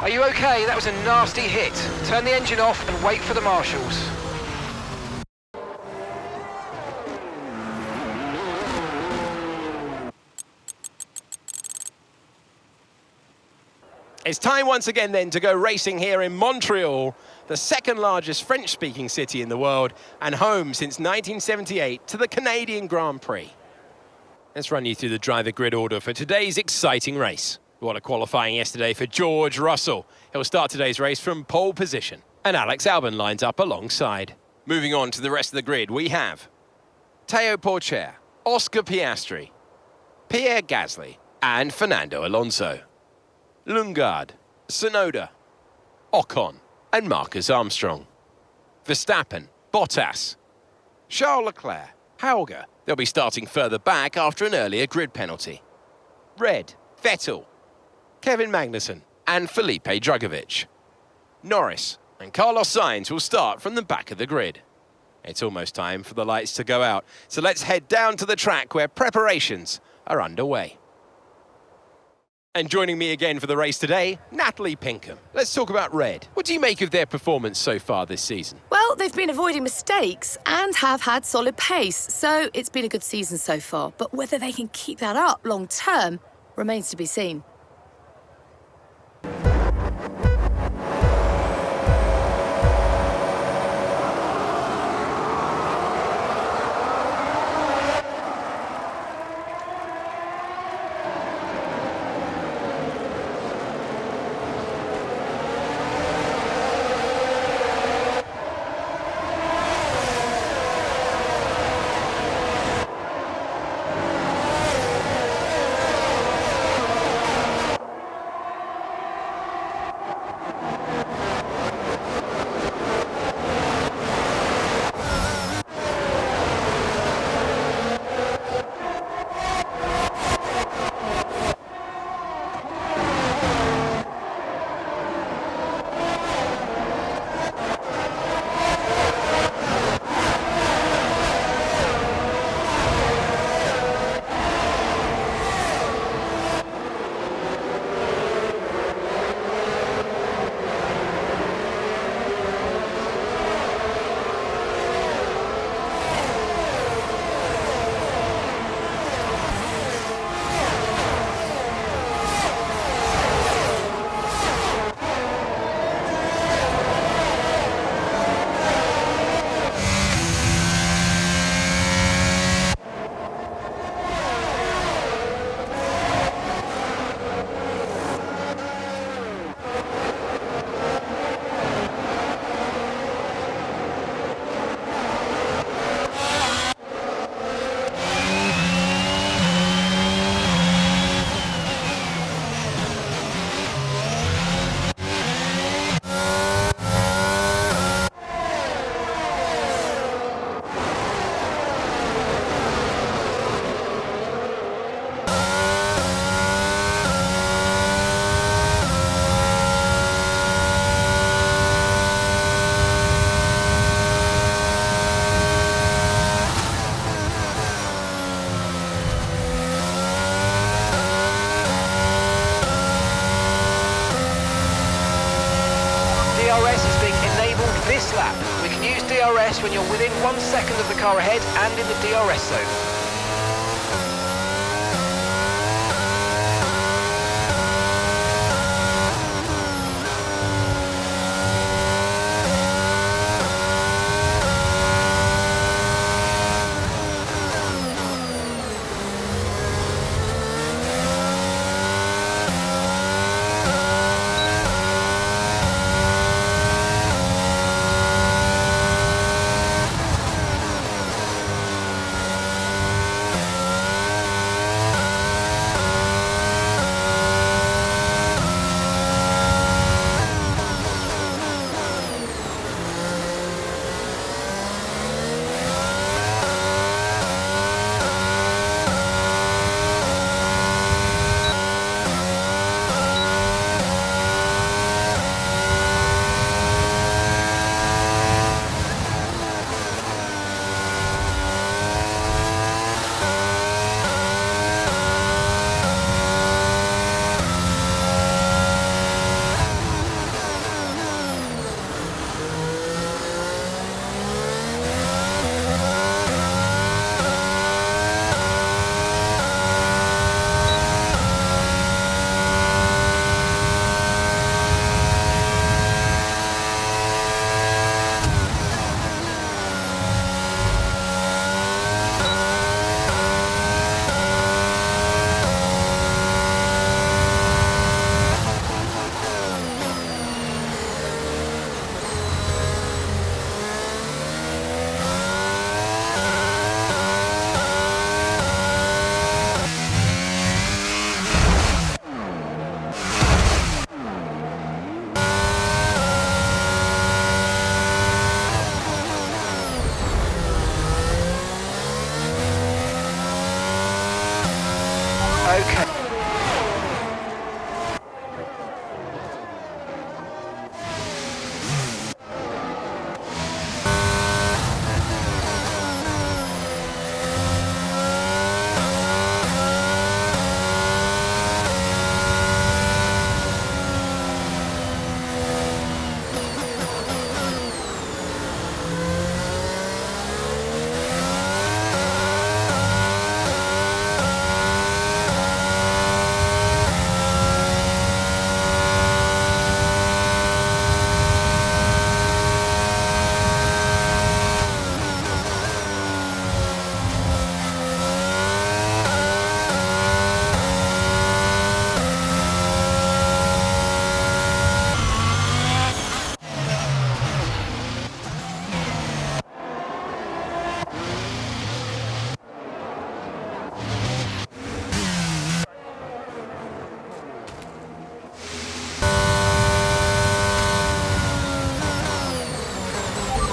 Are you okay? That was a nasty hit. Turn the engine off and wait for the marshals. It's time once again then to go racing here in Montreal, the second largest French-speaking city in the world and home since 1978 to the Canadian Grand Prix. Let's run you through the driver grid order for today's exciting race. What a qualifying yesterday for George Russell. He'll start today's race from pole position. And Alex Albon lines up alongside. Moving on to the rest of the grid, we have Théo Pourchaire, Oscar Piastri, Pierre Gasly and Fernando Alonso. Lundgaard, Tsunoda, Ocon and Marcus Armstrong. Verstappen, Bottas, Charles Leclerc, Hauger. They'll be starting further back after an earlier grid penalty. Red, Vettel, Kevin Magnussen and Felipe Drugovich. Norris and Carlos Sainz will start from the back of the grid. It's almost time for the lights to go out, so let's head down to the track where preparations are underway. And joining me again for the race today, Natalie Pinkham. Let's talk about Red. What do you make of their performance so far this season? Well, they've been avoiding mistakes and have had solid pace, so it's been a good season so far. But whether they can keep that up long term remains to be seen. DRS is being enabled this lap. We can use DRS when you're within 1 second of the car ahead and in the DRS zone. Okay.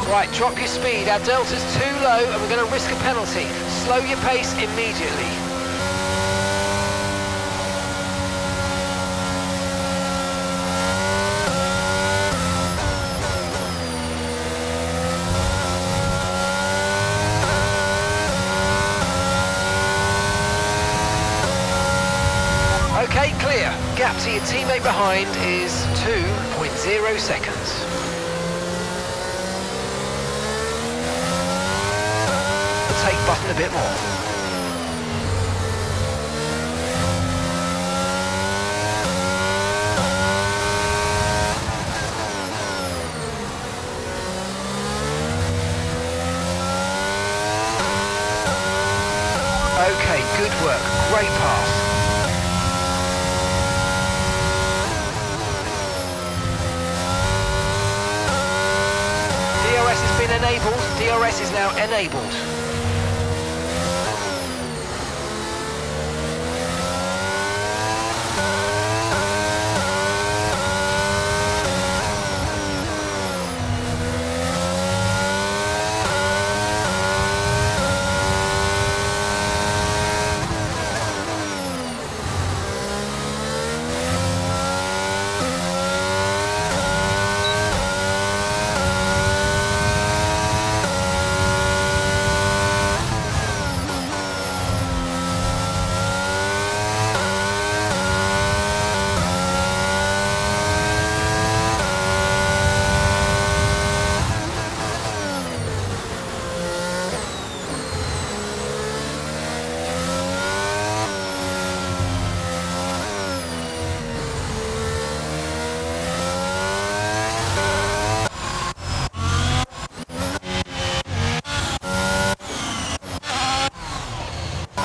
Right, drop your speed. Our delta's too low and we're going to risk a penalty. Slow your pace immediately. Okay, clear. Gap to your teammate behind is 2.0 seconds. Take button a bit more. Okay, good work. Great pass. DRS has been enabled. DRS is now enabled.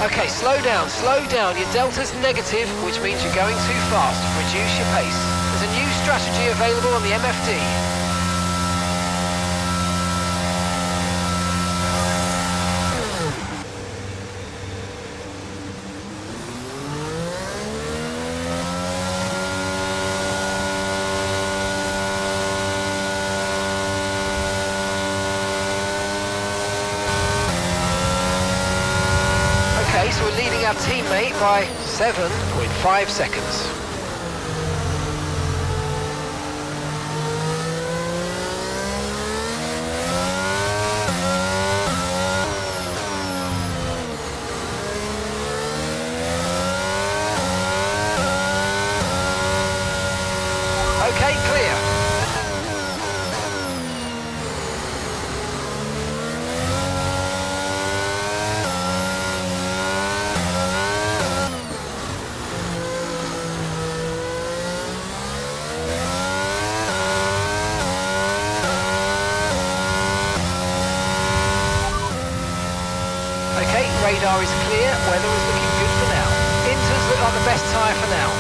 Okay, slow down. Your delta's negative, which means you're going too fast. Reduce your pace. There's a new strategy available on the MFD. Okay, so we're leading our teammate by 7.5 seconds. Okay, clear. Okay, radar is clear, weather is looking good for now. Inters look like the best tyre for now.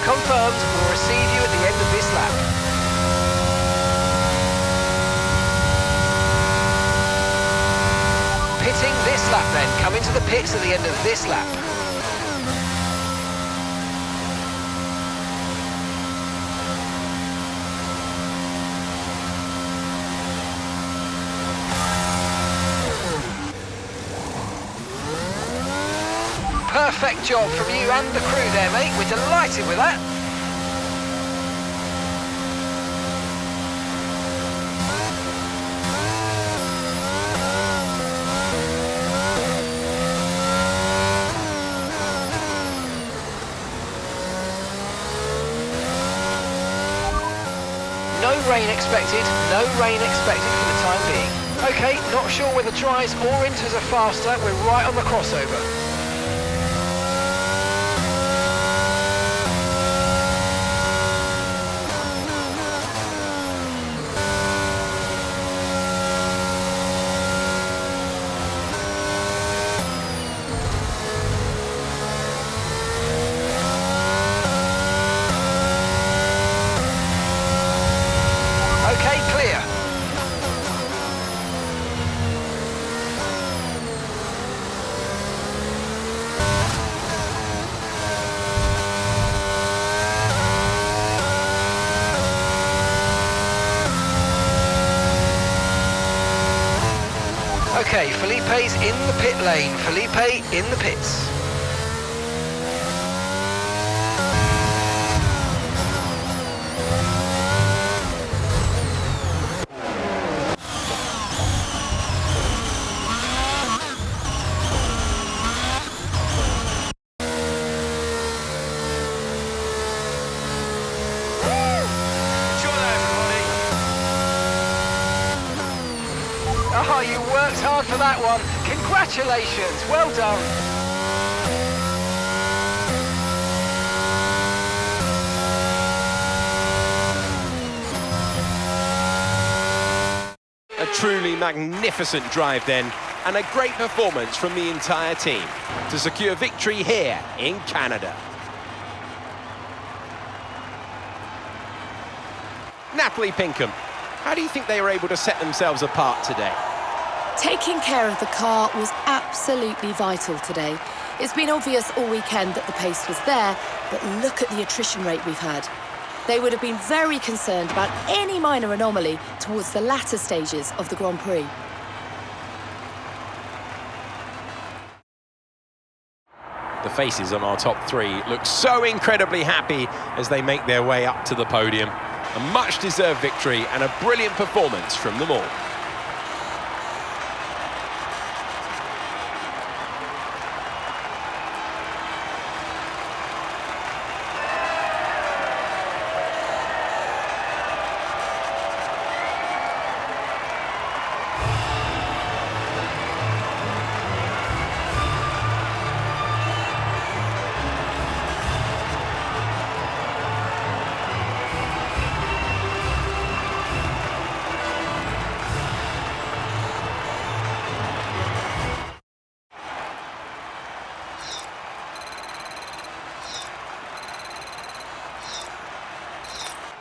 Confirmed, we'll receive you at the end of this lap. Pitting this lap now. men coming to the pits at the end of this lap. Perfect job from you and the crew there, mate. We're delighted with that. No rain expected, no rain expected for the time being. Okay, not sure whether dries or inters are faster. We're right on the crossover. Okay, clear. Okay, Felipe's in the pit lane. Felipe in the pits. Oh, you worked hard for that one. Congratulations, well done. A truly magnificent drive then, and a great performance from the entire team to secure victory here in Canada. Natalie Pinkham, how do you think they were able to set themselves apart today? Taking care of the car was absolutely vital today. It's been obvious all weekend that the pace was there, but look at the attrition rate we've had. They would have been very concerned about any minor anomaly towards the latter stages of the Grand Prix. The faces on our top three look so incredibly happy as they make their way up to the podium. A much-deserved victory and a brilliant performance from them all.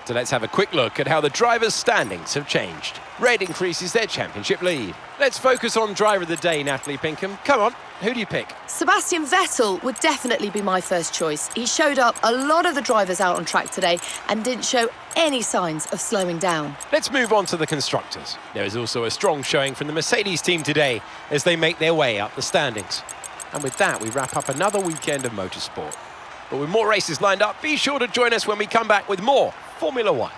So let's have a quick look at how the drivers' standings have changed. Red increases their championship lead. Let's focus on driver of the day, Natalie Pinkham. Come on, who do you pick? Sebastian Vettel would definitely be my first choice. He showed up a lot of the drivers out on track today and didn't show any signs of slowing down. Let's move on to the constructors. There is also a strong showing from the Mercedes team today as they make their way up the standings. And with that, we wrap up another weekend of motorsport. But with more races lined up, be sure to join us when we come back with more Formula One.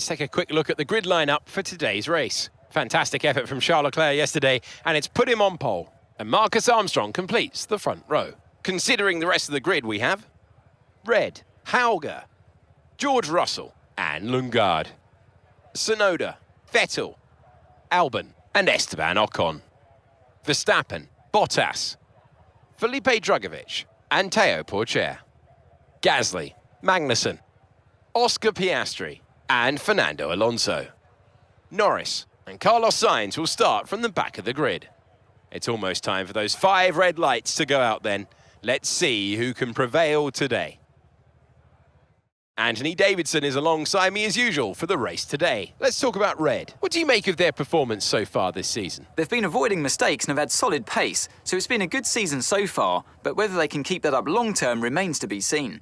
Let's take a quick look at the grid lineup for today's race. Fantastic effort from Charles Leclerc yesterday, and it's put him on pole. And Marcus Armstrong completes the front row. Considering the rest of the grid, we have Red, Hauger, George Russell and Lundgaard, Tsunoda, Vettel, Albon and Esteban Ocon, Verstappen, Bottas, Felipe Drugovich and Teo Pourchaire, Gasly, Magnussen, Oscar Piastri and Fernando Alonso. Norris and Carlos Sainz will start from the back of the grid. It's almost time for those 5 red lights to go out then. Let's see who can prevail today. Anthony Davidson is alongside me as usual for the race today. Let's talk about Red. What do you make of their performance so far this season? They've been avoiding mistakes and have had solid pace, so it's been a good season so far, but whether they can keep that up long term remains to be seen.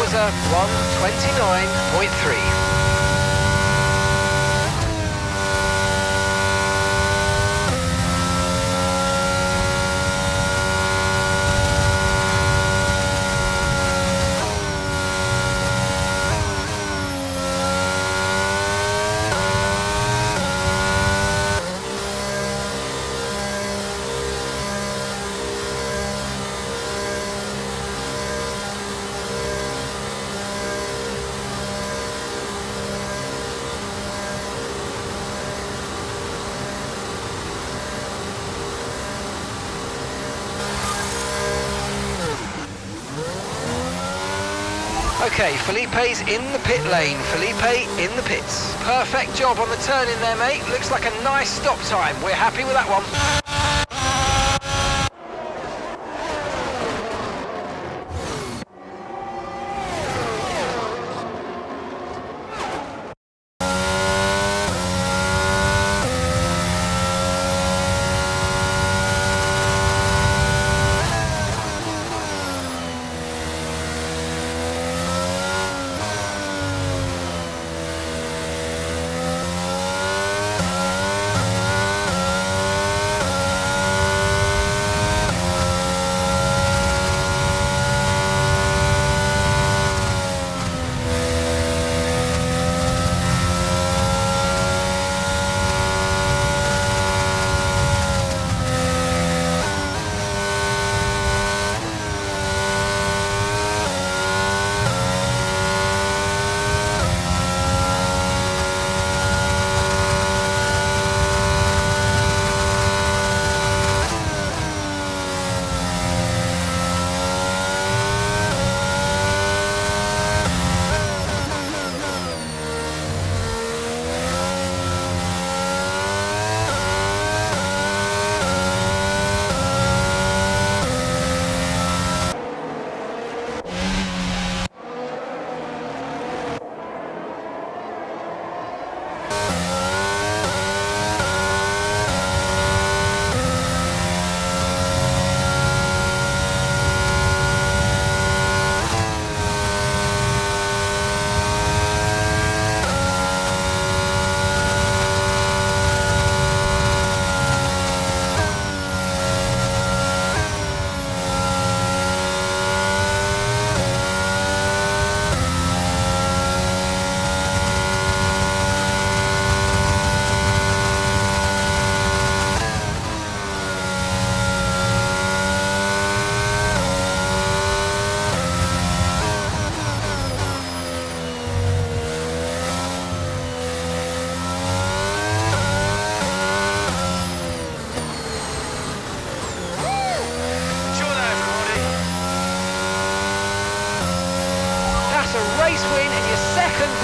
was a 1:29.3. Okay, Felipe's in the pit lane. Felipe in the pits. Perfect job on the turn in there, mate. Looks like a nice stop time. We're happy with that one.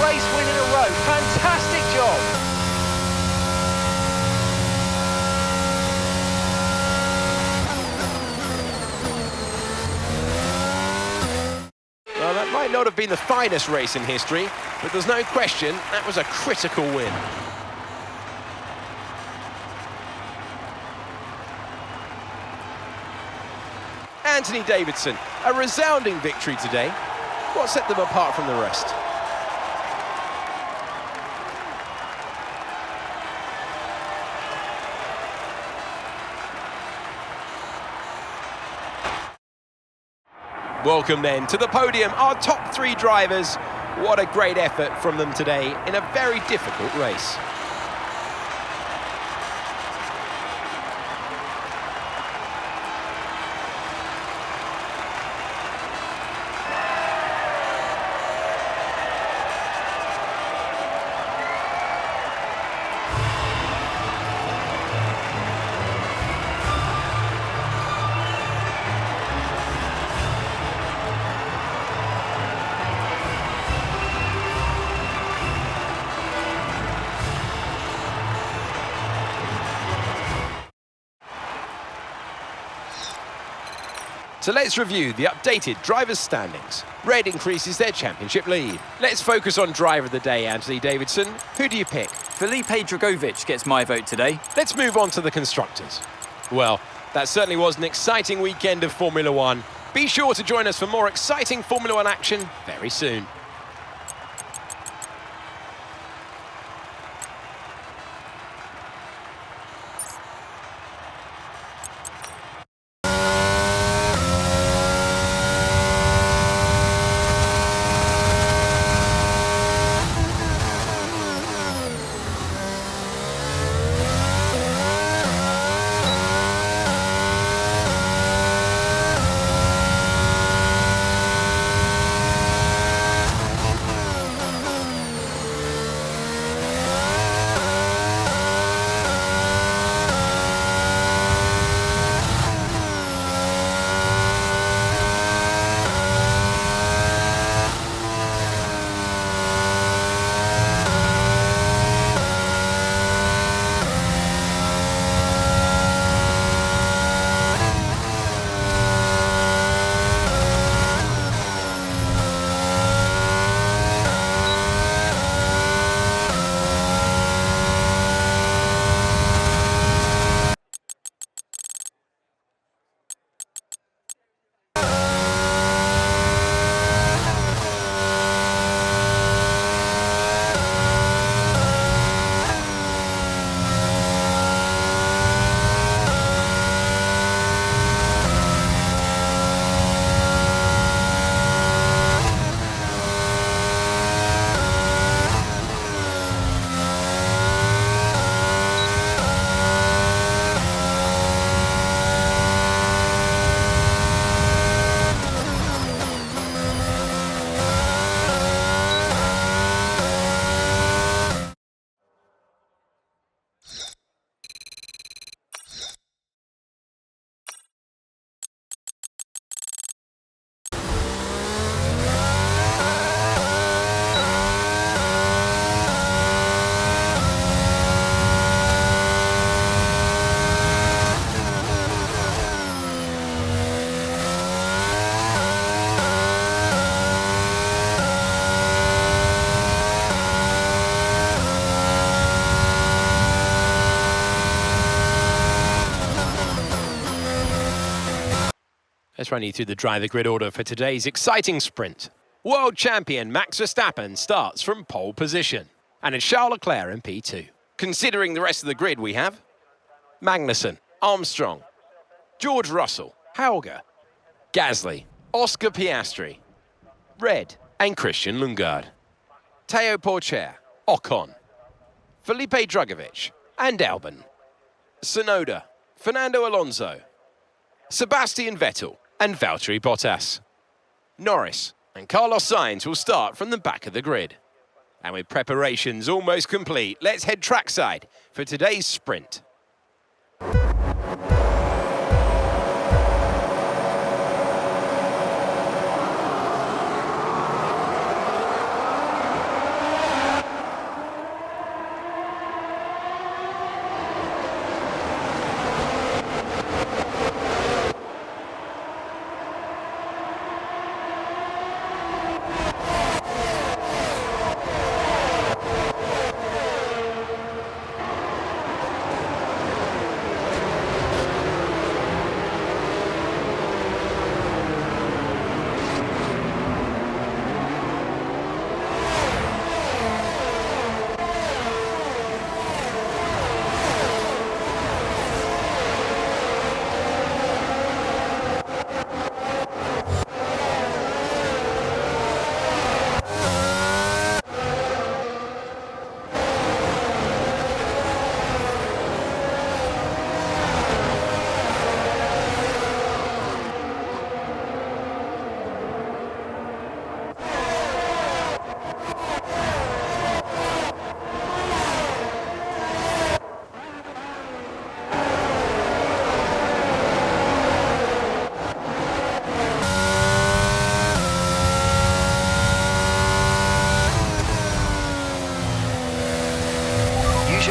race win in a row. Fantastic job. Well, that might not have been the finest race in history, but there's no question that was a critical win. Anthony Davidson, a resounding victory today. What set them apart from the rest? Welcome then to the podium, our top three drivers. What a great effort from them today in a very difficult race. So let's review the updated drivers' standings. Red increases their championship lead. Let's focus on driver of the day, Anthony Davidson. Who do you pick? Felipe Dragovic gets my vote today. Let's move on to the constructors. Well, that certainly was an exciting weekend of Formula One. Be sure to join us for more exciting Formula One action very soon. Let's run you through the driver grid order for today's exciting sprint. World champion Max Verstappen starts from pole position, and it's Charles Leclerc in P2. Considering the rest of the grid, we have Magnussen, Armstrong, George Russell, Hauger, Gasly, Oscar Piastri, Red, and Christian Lundgaard. Teo Porcher, Ocon, Felipe Dragovic, and Albon. Tsunoda, Fernando Alonso, Sebastian Vettel, and Valtteri Bottas. Norris and Carlos Sainz will start from the back of the grid. And with preparations almost complete, let's head trackside for today's sprint.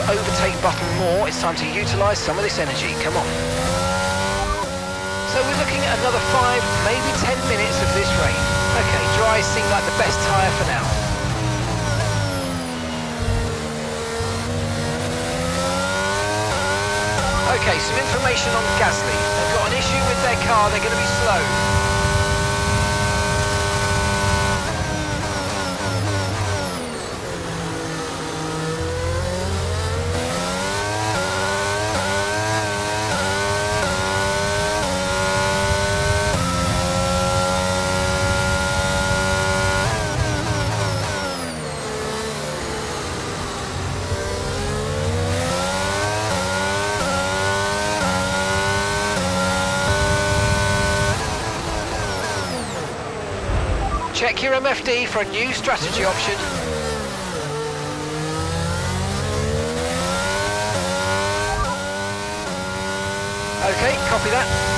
overtake button more, it's time to utilise some of this energy. Come on. So we're looking at another 5, maybe 10 minutes of this rain. Okay, dry seem like the best tyre for now. Okay, some information on Gasly. They've got an issue with their car, they're going to be slow. Check your MFD for a new strategy option. Okay, copy that.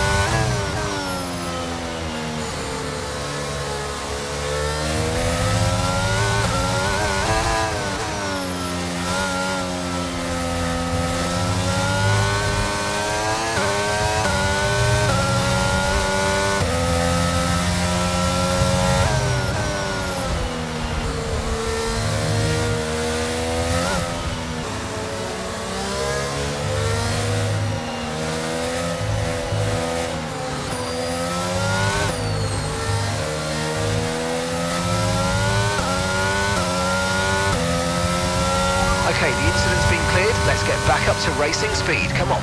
Okay, the incident's been cleared. Let's get back up to racing speed. Come on.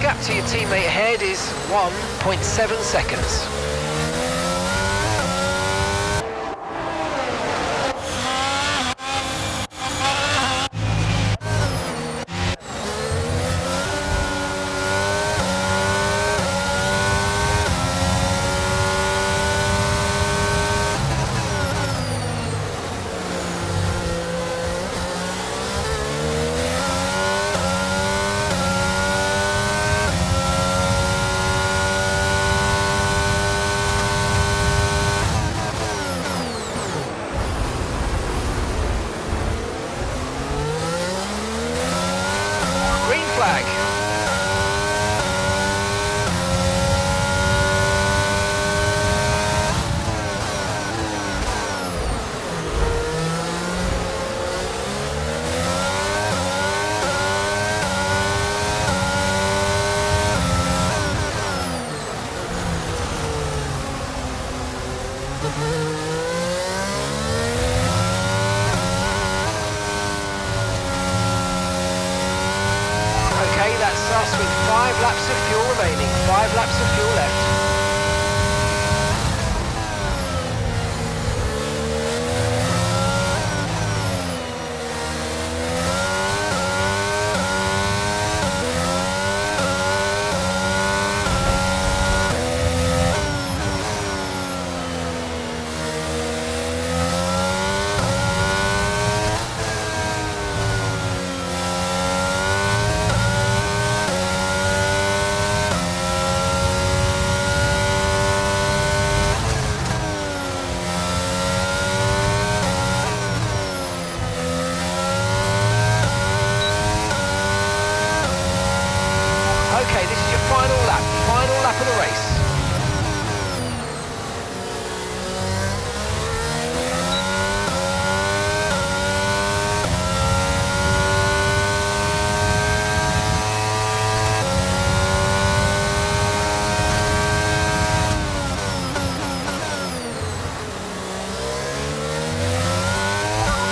Gap to your teammate ahead is 1.7 seconds. Flag. Okay, that's us with 5 laps of fuel remaining, 5 laps of fuel left. Okay, this is your final lap of the race.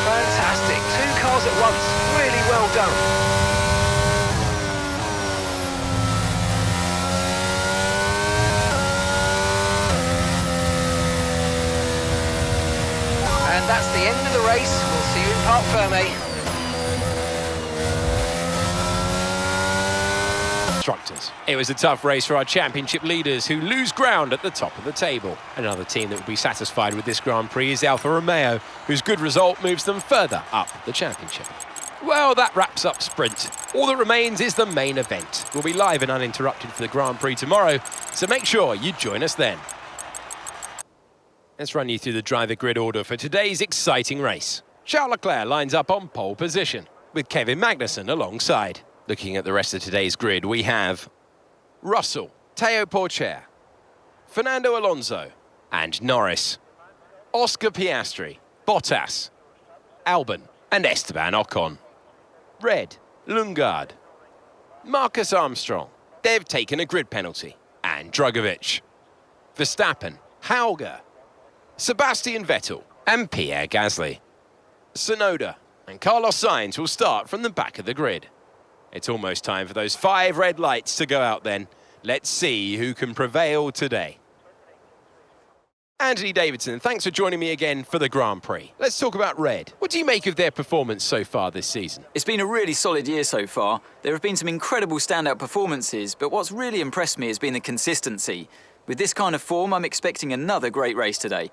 Fantastic, 2 cars at once, really well done. And that's the end of the race. We'll see you in Parc Fermé. Constructors. It was a tough race for our championship leaders who lose ground at the top of the table. Another team that will be satisfied with this Grand Prix is Alfa Romeo, whose good result moves them further up the championship. Well, that wraps up Sprint. All that remains is the main event. We'll be live and uninterrupted for the Grand Prix tomorrow, so make sure you join us then. Let's run you through the driver grid order for today's exciting race. Charles Leclerc lines up on pole position. with Kevin Magnussen alongside. Looking at the rest of today's grid, we have Russell, Teo Porcher, Fernando Alonso and Norris, Oscar Piastri, Bottas, Albon and Esteban Ocon. Red, Lundgaard, Marcus Armstrong, they've taken a grid penalty, and Drugovich. Verstappen, Hauger, Sebastian Vettel and Pierre Gasly. Tsunoda and Carlos Sainz will start from the back of the grid. It's almost time for those 5 red lights to go out then. Let's see who can prevail today. Anthony Davidson, thanks for joining me again for the Grand Prix. Let's talk about Red. What do you make of their performance so far this season? It's been a really solid year so far. There have been some incredible standout performances, but what's really impressed me has been the consistency. With this kind of form, I'm expecting another great race today.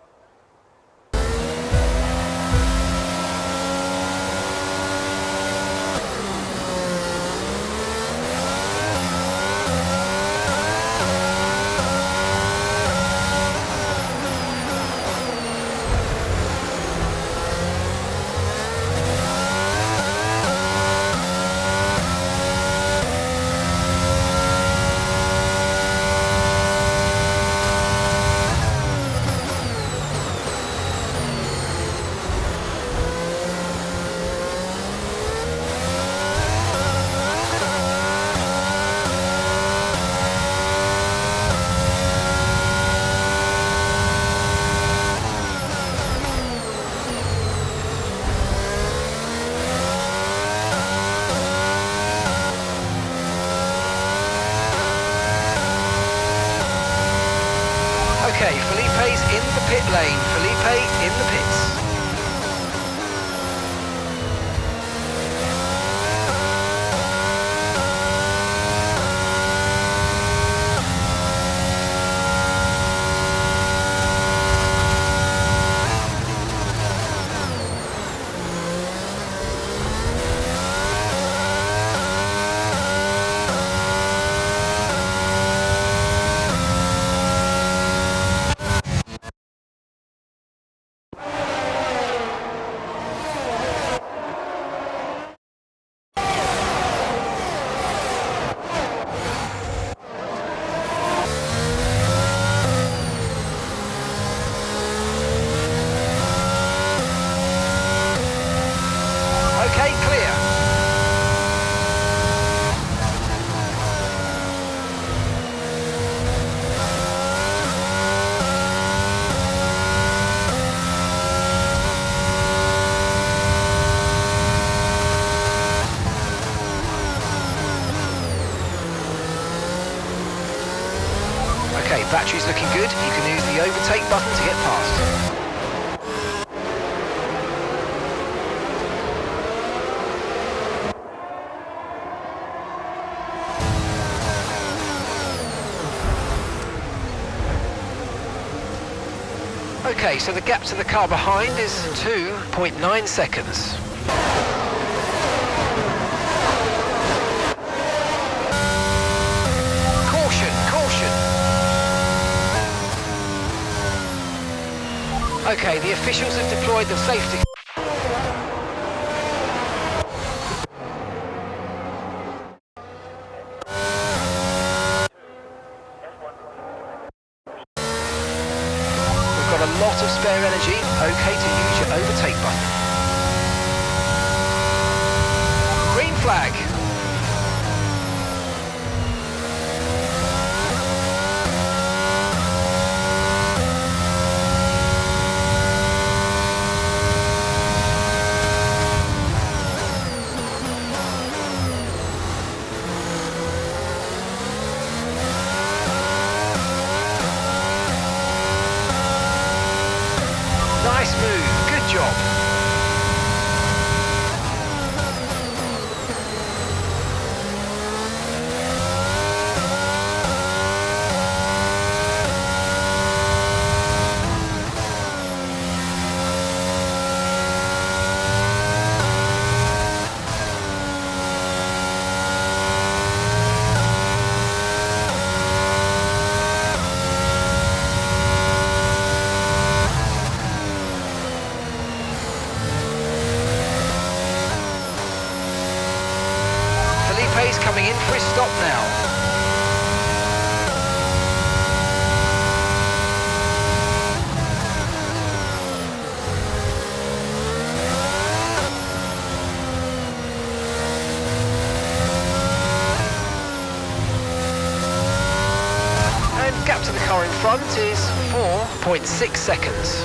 Okay, Felipe's in the pit lane. Felipe in the pits. Okay, clear. Okay, battery's looking good. You can use the overtake button to get past. Okay, so the gap to the car behind is 2.9 seconds. Caution, caution. Okay, the officials have deployed the safety. Got a lot of spare energy, okay to use your overtake button. Green flag. Nice move, good job. Gap to the car in front is 4.6 seconds.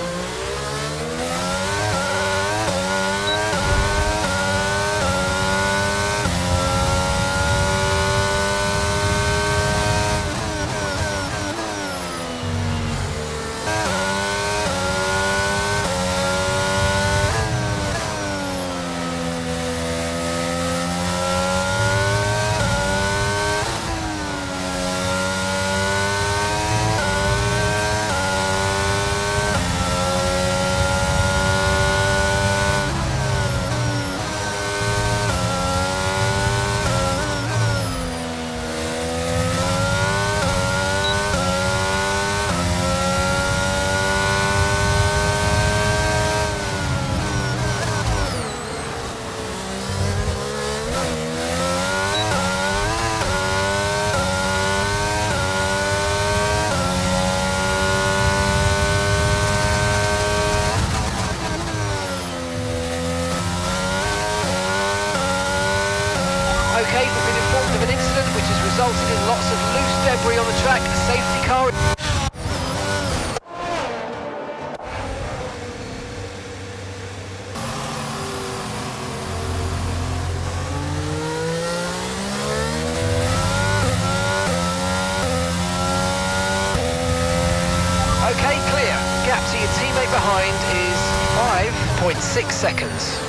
Okay, we've been informed of an incident which has resulted in lots of loose debris on the track. A safety car... Okay, clear. Gap to your teammate behind is 5.6 seconds.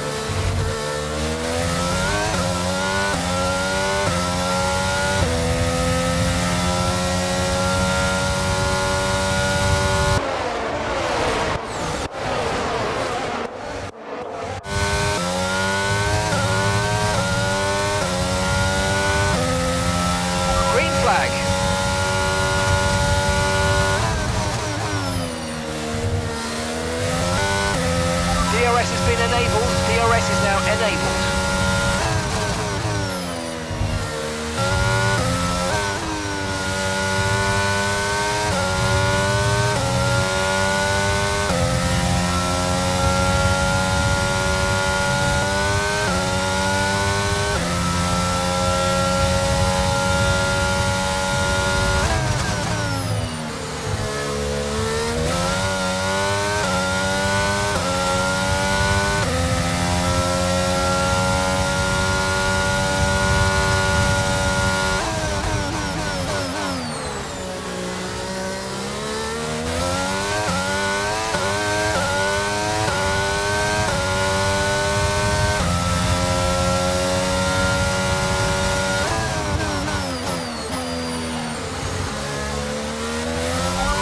DRS has been enabled. DRS is now enabled.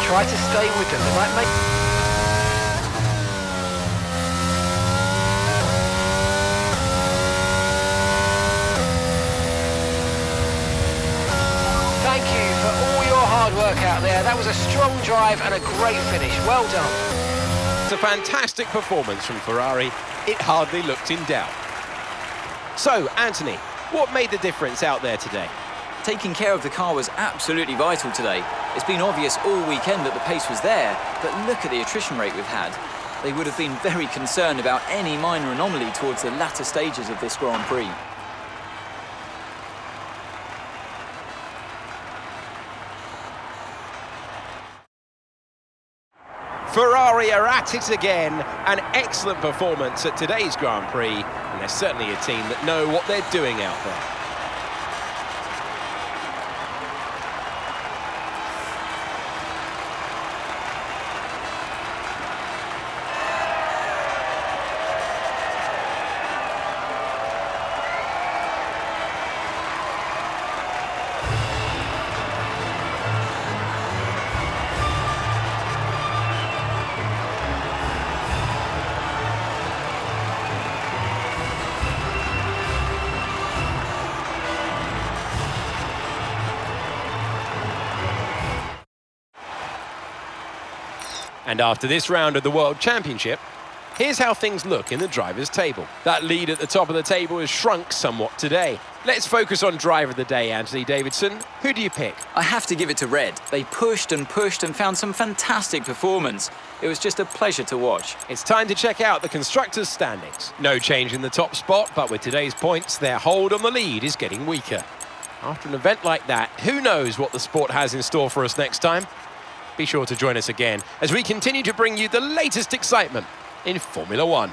Try to stay with them. They might make... Thank you for all your hard work out there. That was a strong drive and a great finish. Well done. It's a fantastic performance from Ferrari. It hardly looked in doubt. So, Anthony, what made the difference out there today? Taking care of the car was absolutely vital today. It's been obvious all weekend that the pace was there, but look at the attrition rate we've had. They would have been very concerned about any minor anomaly towards the latter stages of this Grand Prix. Ferrari are at it again. An excellent performance at today's Grand Prix, and they're certainly a team that know what they're doing out there. And after this round of the World Championship, here's how things look in the drivers' table. That lead at the top of the table has shrunk somewhat today. Let's focus on driver of the day, Anthony Davidson. Who do you pick? I have to give it to Red. They pushed and pushed and found some fantastic performance. It was just a pleasure to watch. It's time to check out the constructors' standings. No change in the top spot, but with today's points, their hold on the lead is getting weaker. After an event like that, who knows what the sport has in store for us next time? Be sure to join us again as we continue to bring you the latest excitement in Formula One.